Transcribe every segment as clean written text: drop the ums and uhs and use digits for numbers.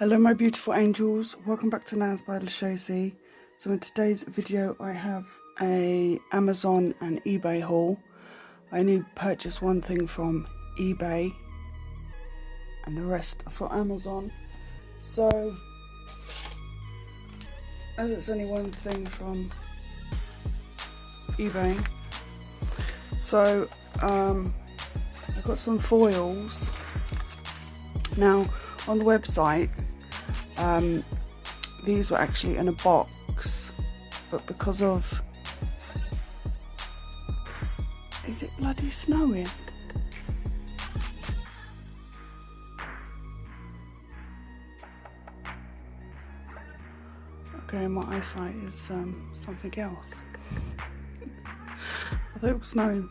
Hello my beautiful angels, welcome back to Naz by LJOLUSESI. So in today's video I have a Amazon and eBay haul. I only purchased one thing from eBay and the rest are for Amazon. So as it's only one thing from eBay, so I got some foils. Now on the website these were actually in a box, but because of, is it bloody snowing? Okay, my eyesight is something else. I thought it was snowing.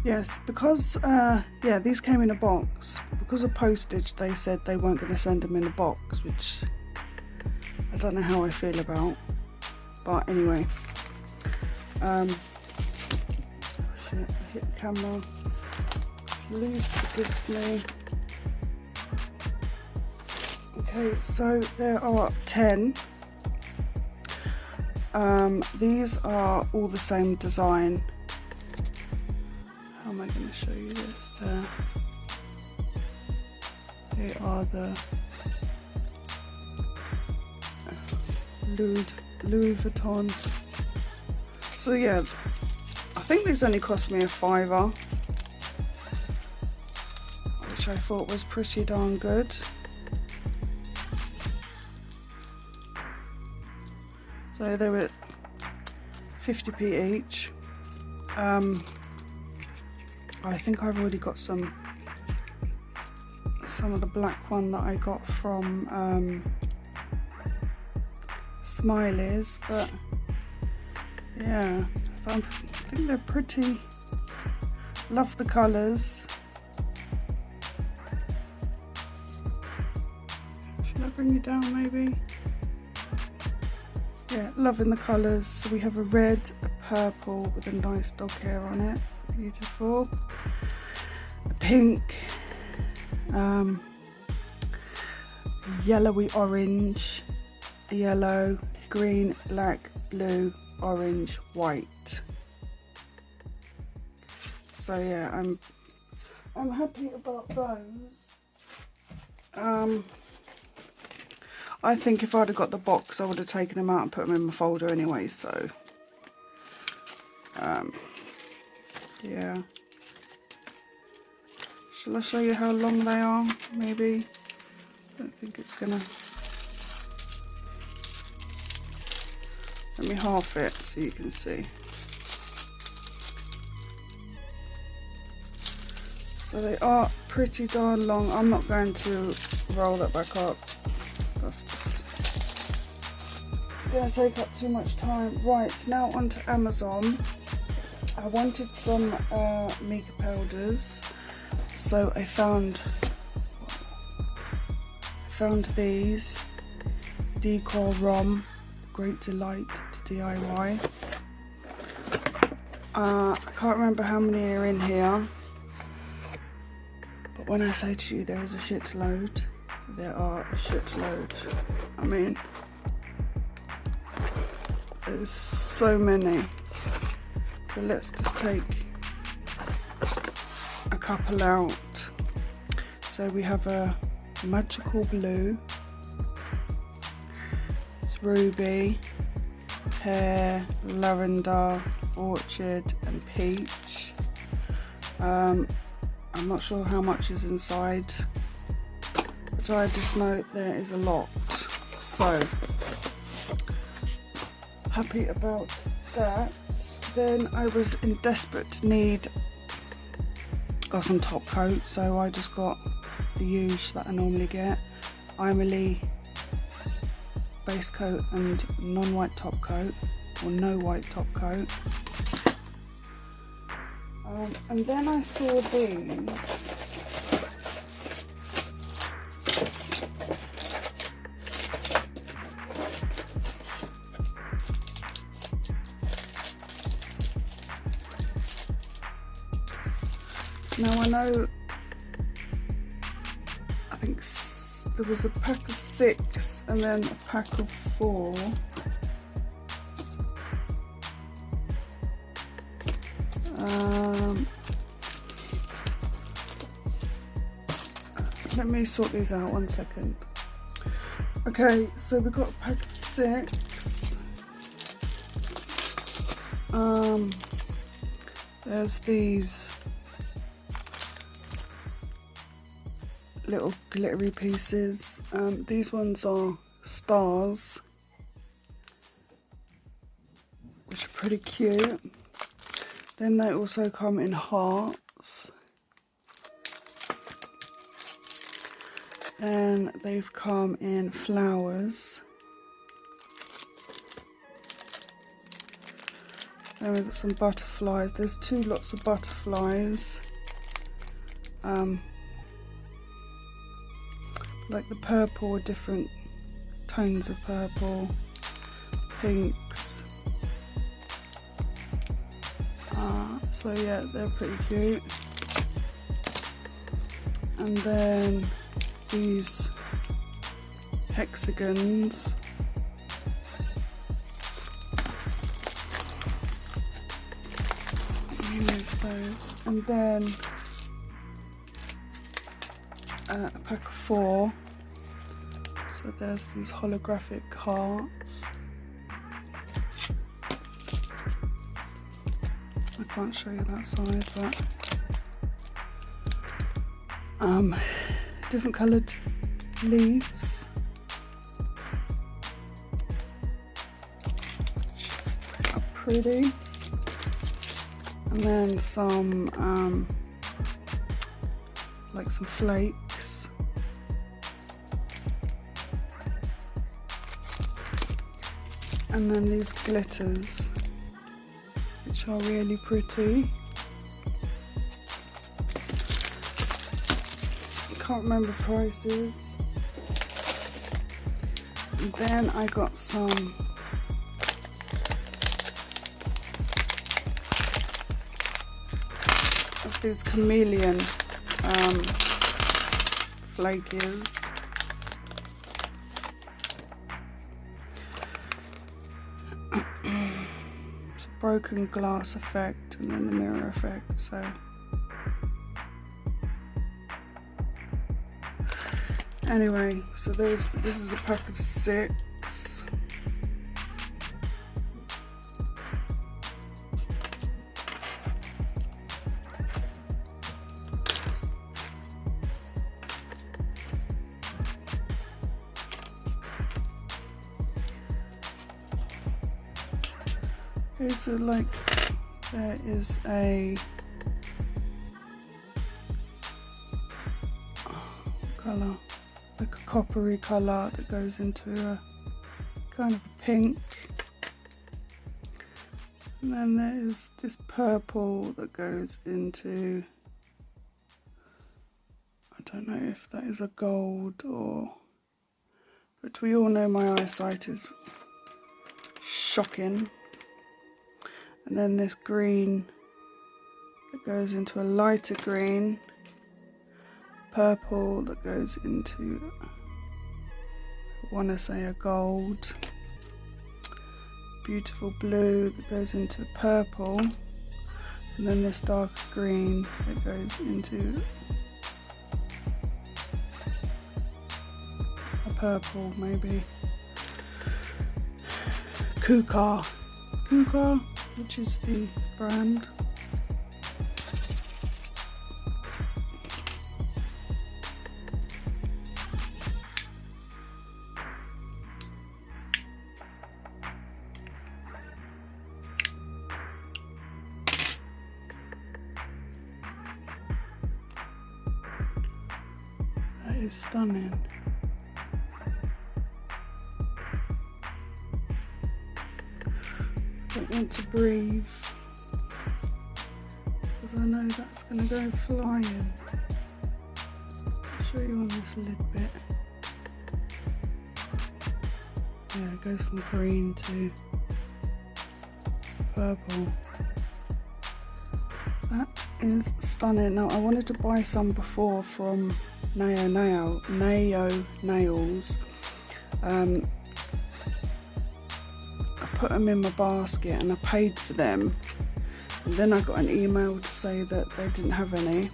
Yes, because yeah, these came in a box. Because of postage, they said they weren't going to send them in a box, which I don't know how I feel about. But anyway, oh shit, I hit the camera. Please forgive me. Okay, so there are 10. These are all the same design. How am I going to show you this? There. They are the Louis Vuitton. So yeah, I think these only cost me £5, which I thought was pretty darn good. So they were 50p each. I think I've already got some of the black one that I got from Smiley's, but yeah, I think they're pretty. Love the colours. Should I bring it down maybe? Yeah, loving the colours. So we have a red, a purple with a nice dog hair on it, beautiful, a pink, yellowy orange, yellow, green, black, blue, orange, white. So yeah, I'm happy about those. I think if I'd have got the box I would have taken them out and put them in my folder anyway, so yeah. Shall I show you how long they are? Maybe. I don't think it's gonna. Let me half it so you can see. So they are pretty darn long. I'm not going to roll that back up. That's just gonna take up too much time. Right, now onto Amazon. I wanted some mica powders, so I found these Decor Rom, great delight to DIY. I can't remember how many are in here, but when I say to you there is a shitload, there are a shitload. I mean, there's so many. So let's just take a couple out. So we have a magical blue, it's ruby, pear, lavender, orchid and peach. I'm not sure how much is inside, but I just know there is a lot. So happy about that. Then I was in desperate need of some top coat, so I just got the huge that I normally get. Lee base coat and non-white top coat, or no white top coat. And then I saw these. Now I know, I think there was a pack of 6 and then a pack of 4. Let me sort these out, 1 second. Okay, so we've got a pack of 6. There's these little glittery pieces. These ones are stars, which are pretty cute. Then they also come in hearts. Then they've come in flowers. Then we've got some butterflies. There's 2 lots of butterflies. Like the purple with different tones of purple, pinks. So yeah, they're pretty cute. And then these hexagons. Remove those. And then a pack of 4. So there's these holographic hearts. I can't show you that side, but different coloured leaves. Which are pretty. And then some like some flakes. And then these glitters, which are really pretty. I can't remember prices. And then I got some of these chameleon flakies. It's a broken glass effect and then the mirror effect, so anyway, so this is a pack of 6. It's like there is a colour, like a coppery colour that goes into a kind of a pink, and then there is this purple that goes into, I don't know if that is a gold or, but we all know my eyesight is shocking. And then this green that goes into a lighter green, purple that goes into, I want to say, a gold, beautiful blue that goes into purple, and then this dark green that goes into a purple, maybe Kukar, which is the brand. That is stunning. Don't want to breathe because I know that's going to go flying. I'll show you on this lid bit. Yeah, it goes from green to purple. That is stunning. Now I wanted to buy some before from Nayo Nails, I put them in my basket and I paid for them, and then I got an email to say that they didn't have any,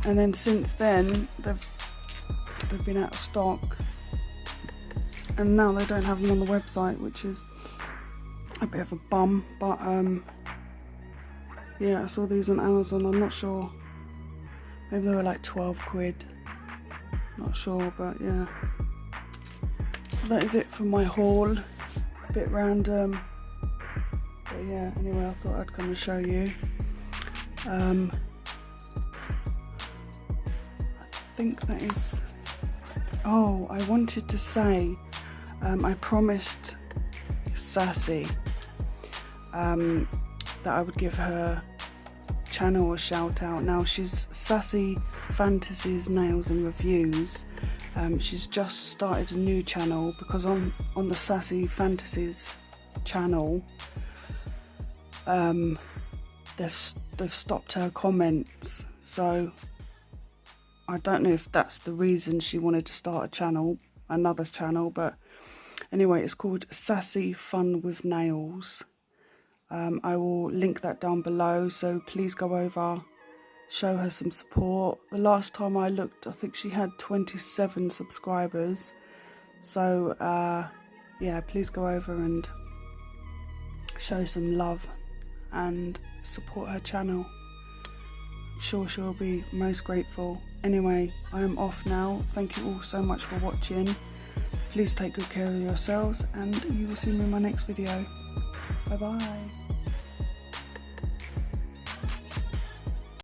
and then since then they've been out of stock, and now they don't have them on the website, which is a bit of a bum. But yeah, I saw these on Amazon. I'm not sure, maybe they were like 12 quid, not sure, but yeah. So that is it for my haul. A bit random, but yeah, anyway, I thought I'd come and show you. I think that is, oh, I wanted to say, I promised Sassy that I would give her channel a shout out. Now she's Sassy Fantasies, Nails and Reviews. She's just started a new channel because on the Sassy Fantasies channel, they've stopped her comments, so I don't know if that's the reason she wanted to start a channel, another channel, but anyway, it's called Sassy Fun with Nails. I will link that down below, so please go over, show her some support. The last time I looked, I think she had 27 subscribers, so yeah, please go over and show some love and support her channel. I'm sure she'll be most grateful. Anyway, I am off now. Thank you all so much for watching. Please take good care of yourselves, and you will see me in my next video. Bye bye.